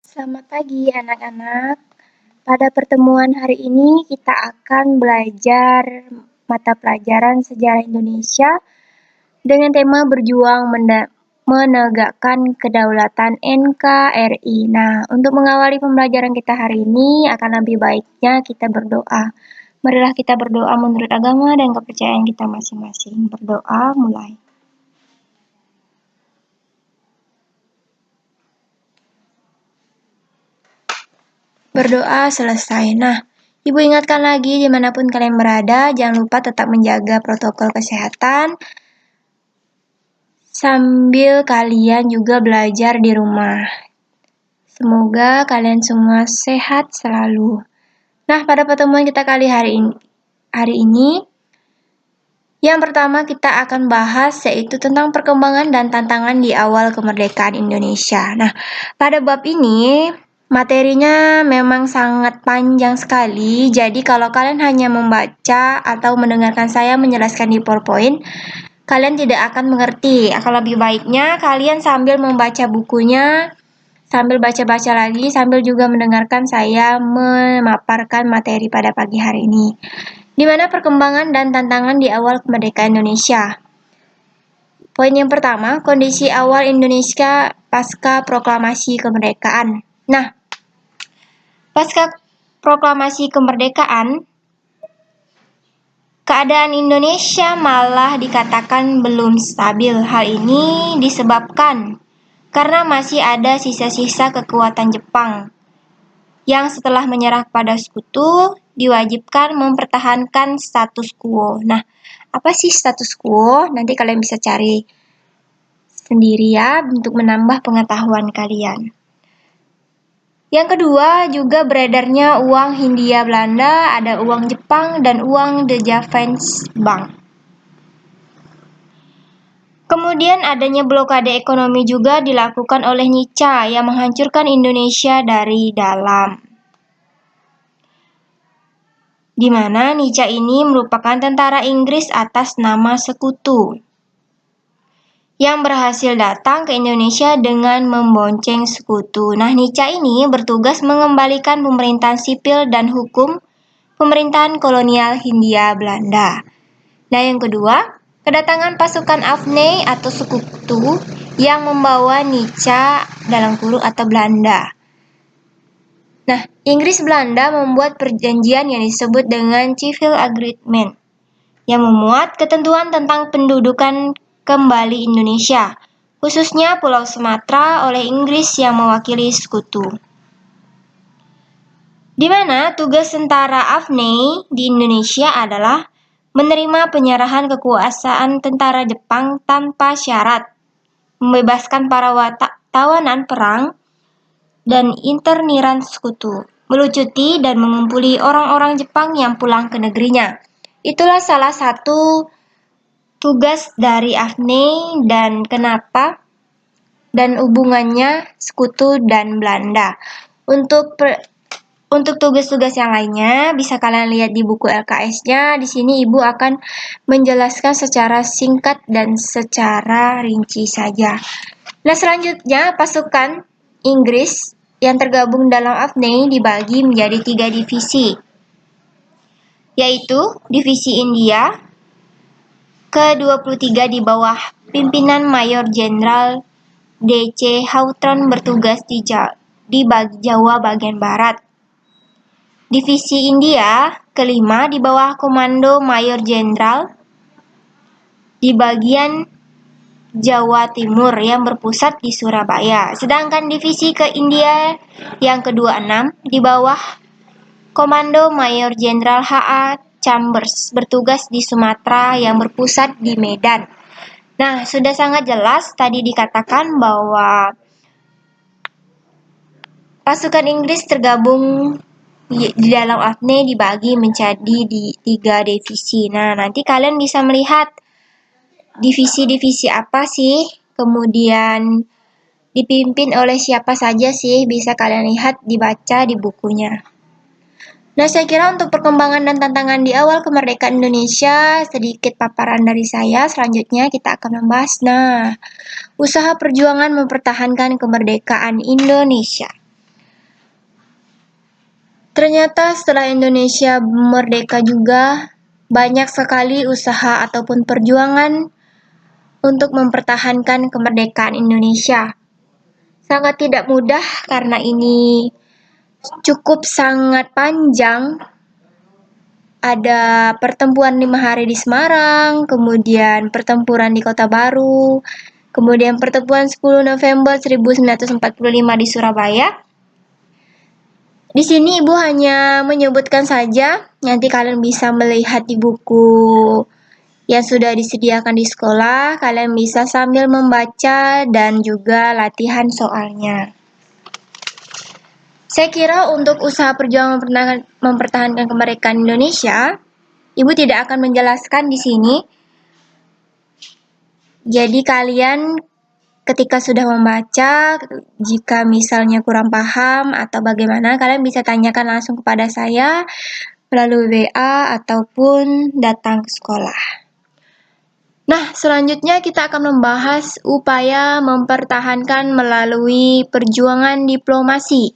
Selamat pagi anak-anak. Pada pertemuan hari ini kita akan belajar mata pelajaran sejarah Indonesia dengan tema berjuang menegakkan kedaulatan NKRI. Nah, untuk mengawali pembelajaran kita hari ini akan lebih baiknya kita berdoa. Marilah kita berdoa menurut agama dan kepercayaan kita masing-masing. Berdoa mulai. Berdoa selesai. Nah, Ibu ingatkan lagi dimanapun kalian berada, jangan lupa tetap menjaga protokol kesehatan sambil kalian juga belajar di rumah. Semoga kalian semua sehat selalu. Nah, pada pertemuan kita kali hari ini, yang pertama kita akan bahas yaitu tentang perkembangan dan tantangan di awal kemerdekaan Indonesia. Nah, pada bab ini materinya memang sangat panjang sekali, jadi kalau kalian hanya membaca atau mendengarkan saya menjelaskan di PowerPoint, kalian tidak akan mengerti. Akan lebih baiknya kalian sambil membaca bukunya, sambil baca-baca lagi, sambil juga mendengarkan saya memaparkan materi pada pagi hari ini. Di mana perkembangan dan tantangan di awal kemerdekaan Indonesia. Poin yang pertama, kondisi awal Indonesia pasca proklamasi kemerdekaan. Nah, pasca proklamasi kemerdekaan, keadaan Indonesia malah dikatakan belum stabil. Hal ini disebabkan karena masih ada sisa-sisa kekuatan Jepang yang setelah menyerah pada sekutu diwajibkan mempertahankan status quo. Nah, apa sih status quo? Nanti kalian bisa cari sendiri ya untuk menambah pengetahuan kalian. Yang kedua, juga beredarnya uang Hindia Belanda, ada uang Jepang dan uang The Javans Bank. Kemudian adanya blokade ekonomi juga dilakukan oleh Nica yang menghancurkan Indonesia dari dalam. Di mana Nica ini merupakan tentara Inggris atas nama Sekutu yang berhasil datang ke Indonesia dengan membonceng Sekutu. Nah, Nica ini bertugas mengembalikan pemerintahan sipil dan hukum pemerintahan kolonial Hindia Belanda. Nah, yang kedua, kedatangan pasukan Afne atau Sekutu yang membawa Nica atau Belanda. Nah, Inggris Belanda membuat perjanjian yang disebut dengan Civil Agreement yang memuat ketentuan tentang pendudukan kembali Indonesia, khususnya Pulau Sumatera oleh Inggris yang mewakili Sekutu. Di mana tugas tentara Afne di Indonesia adalah menerima penyerahan kekuasaan tentara Jepang tanpa syarat, membebaskan para tawanan perang dan interniran Sekutu, melucuti dan mengumpuli orang-orang Jepang yang pulang ke negerinya. Itulah salah satu tugas dari Afne dan kenapa dan hubungannya Sekutu dan Belanda. Untuk tugas-tugas yang lainnya bisa kalian lihat di buku LKS-nya. Di sini Ibu akan menjelaskan secara singkat dan secara rinci saja. Nah, selanjutnya pasukan Inggris yang tergabung dalam Afne dibagi menjadi 3 divisi, yaitu Divisi India ke-23 di bawah pimpinan Mayor Jenderal D.C. Hawthorne bertugas di Jawa bagian barat. Divisi India ke-5 di bawah komando Mayor Jenderal di bagian Jawa Timur yang berpusat di Surabaya. Sedangkan divisi ke India yang ke-26 di bawah komando Mayor Jenderal H.A. Chambers bertugas di Sumatera yang berpusat di Medan. Nah, sudah sangat jelas tadi dikatakan bahwa pasukan Inggris tergabung di dalam Afne dibagi menjadi 3 divisi. Nah, nanti kalian bisa melihat divisi-divisi apa sih, kemudian dipimpin oleh siapa saja sih, bisa kalian lihat dibaca di bukunya. Nah, saya kira untuk perkembangan dan tantangan di awal kemerdekaan Indonesia, sedikit paparan dari saya. Selanjutnya kita akan membahas, usaha perjuangan mempertahankan kemerdekaan Indonesia. Ternyata setelah Indonesia merdeka juga banyak sekali usaha ataupun perjuangan untuk mempertahankan kemerdekaan Indonesia. Sangat tidak mudah karena ini cukup sangat panjang. Ada pertempuran 5 hari di Semarang, kemudian pertempuran di Kota Baru, kemudian pertempuran 10 November 1945 di Surabaya. Di sini Ibu hanya menyebutkan saja, nanti kalian bisa melihat di buku yang sudah disediakan di sekolah, kalian bisa sambil membaca dan juga latihan soalnya. Saya kira untuk usaha perjuangan mempertahankan kemerdekaan Indonesia, Ibu tidak akan menjelaskan di sini. Jadi kalian ketika sudah membaca, jika misalnya kurang paham atau bagaimana, kalian bisa tanyakan langsung kepada saya melalui WA ataupun datang ke sekolah. Nah, selanjutnya kita akan membahas upaya mempertahankan melalui perjuangan diplomasi.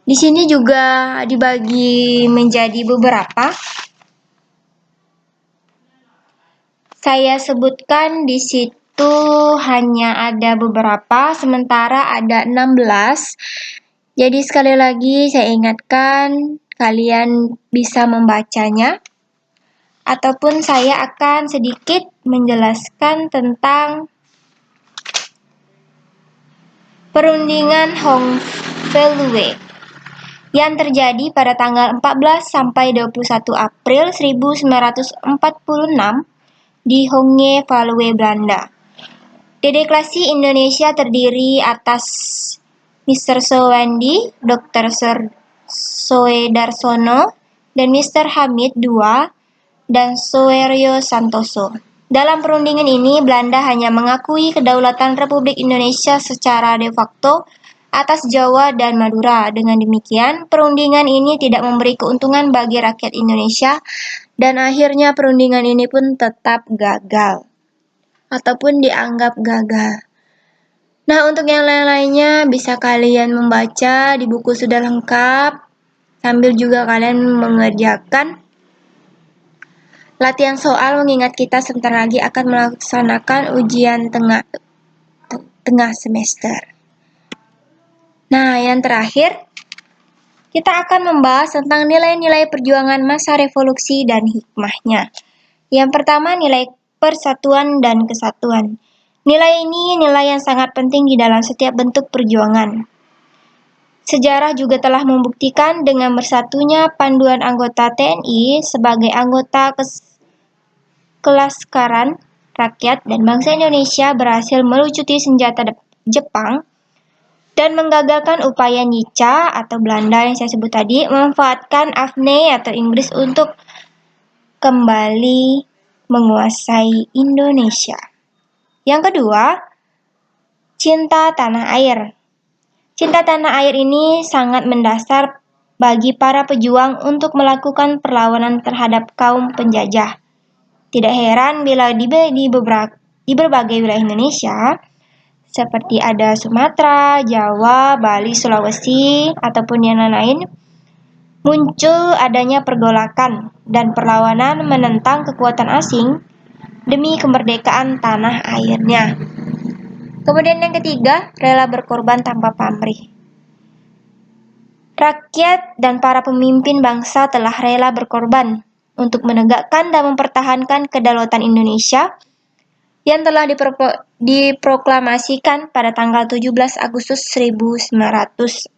Di sini juga dibagi menjadi beberapa. Saya sebutkan di situ hanya ada beberapa, sementara ada 16. Jadi sekali lagi saya ingatkan, kalian bisa membacanya. Ataupun saya akan sedikit menjelaskan tentang perundingan Hongfelue yang terjadi pada tanggal 14 sampai 21 April 1946 di Hongfelue, Belanda. Deklarasi Indonesia terdiri atas Mr. Soewendy, Dr. Soedarsono, dan Mr. Hamid II dan Soeharto Santoso. Dalam perundingan ini, Belanda hanya mengakui kedaulatan Republik Indonesia secara de facto atas Jawa dan Madura. Dengan demikian, perundingan ini tidak memberi keuntungan bagi rakyat Indonesia dan akhirnya perundingan ini pun tetap gagal ataupun dianggap gagal. Nah, untuk yang lain-lainnya bisa kalian membaca di buku sudah lengkap sambil juga kalian mengerjakan latihan soal mengingat kita sebentar lagi akan melaksanakan ujian tengah semester. Nah, yang terakhir kita akan membahas tentang nilai-nilai perjuangan masa revolusi dan hikmahnya. Yang pertama, nilai persatuan dan kesatuan. Nilai ini nilai yang sangat penting di dalam setiap bentuk perjuangan. Sejarah juga telah membuktikan dengan bersatunya panduan anggota TNI sebagai anggota Kelaskaran Rakyat dan bangsa Indonesia berhasil melucuti senjata Jepang dan menggagalkan upaya Nica atau Belanda yang saya sebut tadi memanfaatkan AFNE atau Inggris untuk kembali menguasai Indonesia. Yang kedua, cinta tanah air. Cinta tanah air ini sangat mendasar bagi para pejuang untuk melakukan perlawanan terhadap kaum penjajah. Tidak heran bila di berbagai wilayah Indonesia, seperti ada Sumatera, Jawa, Bali, Sulawesi, ataupun yang lain-lain, muncul adanya pergolakan dan perlawanan menentang kekuatan asing demi kemerdekaan tanah airnya. Kemudian yang ketiga, rela berkorban tanpa pamrih. Rakyat dan para pemimpin bangsa telah rela berkorban untuk menegakkan dan mempertahankan kedaulatan Indonesia yang telah diproklamasikan pada tanggal 17 Agustus 1945.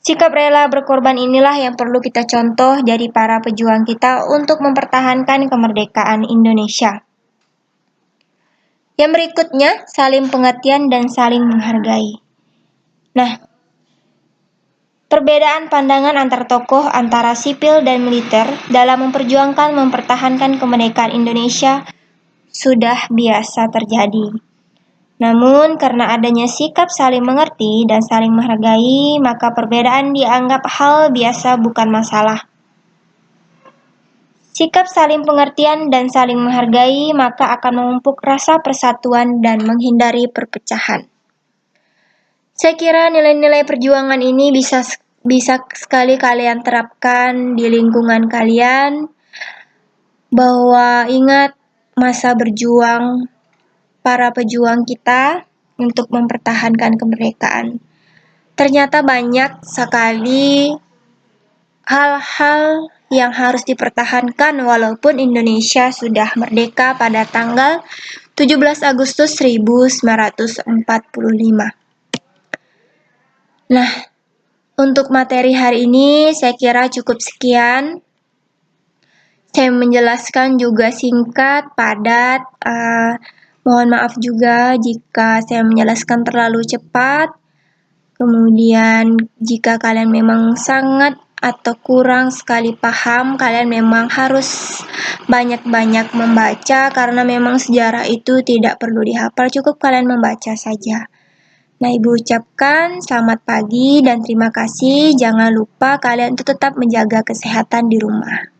Sikap rela berkorban inilah yang perlu kita contoh dari para pejuang kita untuk mempertahankan kemerdekaan Indonesia. Yang berikutnya, saling pengertian dan saling menghargai. Nah, perbedaan pandangan antar tokoh antara sipil dan militer dalam memperjuangkan mempertahankan kemerdekaan Indonesia sudah biasa terjadi. Namun, karena adanya sikap saling mengerti dan saling menghargai, maka perbedaan dianggap hal biasa bukan masalah. Sikap saling pengertian dan saling menghargai maka akan memupuk rasa persatuan dan menghindari perpecahan. Saya kira nilai-nilai perjuangan ini bisa sekali kalian terapkan di lingkungan kalian, bahwa ingat masa berjuang para pejuang kita untuk mempertahankan kemerdekaan. Ternyata banyak sekali hal-hal yang harus dipertahankan walaupun Indonesia sudah merdeka pada tanggal 17 Agustus 1945. Nah, untuk materi hari ini saya kira cukup sekian. Saya menjelaskan juga singkat, padat. Mohon maaf juga jika saya menjelaskan terlalu cepat. Kemudian jika kalian memang sangat atau kurang sekali paham, kalian memang harus banyak-banyak membaca karena memang sejarah itu tidak perlu dihafal, cukup kalian membaca saja. Nah, Ibu ucapkan selamat pagi dan terima kasih. Jangan lupa kalian untuk tetap menjaga kesehatan di rumah.